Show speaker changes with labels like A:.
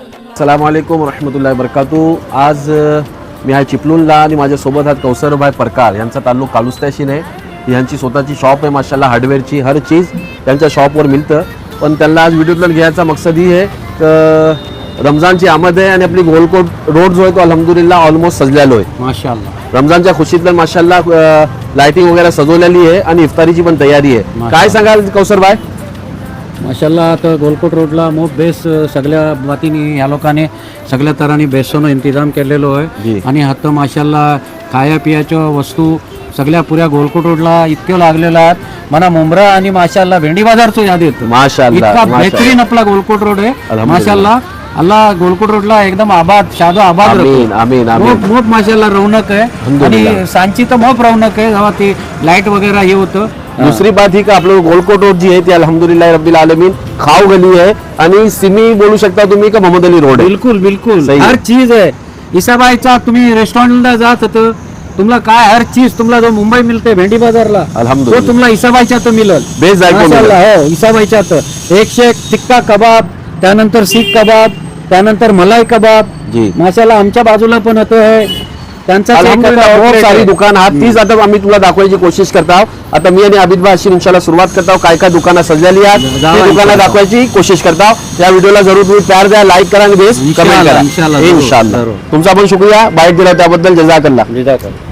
A: अस्सलामुअलैकुम रहमतुल्लाहि वबरकातुह। आज मी आहे चिपळूणला आणि माझ्यासोबत आहेत कौसरभाई परकार यांचा ताल्लुक कालुस्त्याशी आहे। यांची स्वतःची शॉप आहे माशाल्लाह, हार्डवेअरची हर चीज त्यांच्या शॉपवर मिळतं। पण त्यांना आज व्हिडिओतून घ्यायचा मकसद ही आहे की रमजानची आमद आहे आणि आपली गोलकोट रोड जो आहे तो अल्हम्दुलिल्लाह ऑलमोस्ट सजलेलो आहे
B: माशाअल्लाह।
A: रमजानच्या खुशीतलं माशाल्लाह लाइटिंग वगैरे सजवलेली आहे आणि इफ्तारीची पण तयारी आहे। काय सांगाल कौसरभाई?
B: माशाल्लाह आता गोलकोट रोडला मोठ बेस सगळ्या वतीने ह्या लोकांनी सगळ्या तऱ्हांनी बेसोनं इंतजाम केलेलो आहे आणि आता माशाल्लाह खाया पियाच्या वस्तू सगळ्या पुऱ्या गोलकोट रोडला इतके लागलेल्या आहेत। मला मुंब्रा आणि माशाल्लाह भेंडी बाजारचं याद येतं
A: माशाल्लाह,
B: इतका
A: माशाल्लाह।
B: बेहतरीन आपला गोलकोट रोड आहे
A: अल्हम्दुलिल्लाह।
B: माशाल्लाह। अल्लाह गोलकोट रोडला एकदम आबाद शादो आबाद
A: आमीन, आमीन, आमीन।
B: मोठ माशाल्लाह रौनक आहे आणि सांची तर मोठ रौनक आहे जेव्हा ती लाईट वगैरे हे होतं।
A: दूसरी बात ही का आपलं गोलकोट रोड जी आहे ती अल्हम्दुलिल्लाह रब्बिल आलमीन खाव गली आहे आणि सिमी बोलू शकता तुम्ही का मोहम्मद अली रोड आहे।
B: बिलकुल बिलकुल
A: सही
B: हर चीज आहे। इसाबाईचा तुम्ही रेस्टॉरंटला जात होतं तुम्हाला काय हर चीज तुम्हाला जो मुंबई मिळते भेंडी बाजारला
A: अल्हम्दुलिल्लाह
B: तो तुम्हाला इसाबाईच्या तर मिळेल
A: बेस जायको
B: माशाल्लाह। हो इसाबाईच्या तर एकशे एक टिक्का कबाब, त्यानंतर सीख कबाब, त्यानंतर मलाई कबाब
A: जी
B: माशाल्लाह। आमच्या बाजूला पण होतं आहे त्यांचा
A: अल्हम्दुलिल्लाह बहुत सारी दुकान आहात तीच आता आम्ही तुला दाखवायची कोशिश करत आहोत। आता मी आणि आबिद भाई अशी इंशाल्लाह सुरुवात करत आहोत। काय काय दुकानं सजलेली आहेत ती दुकानं दाखवायची कोशिश करत आहोत। या व्हिडिओला जरूर तुम्ही प्यार द्या, लाईक करा आणि बेस कमेंट करा इंशाल्लाह। तुमचा पण शुक्रिया बाईट दिला त्याबद्दल जजाकल्लाह।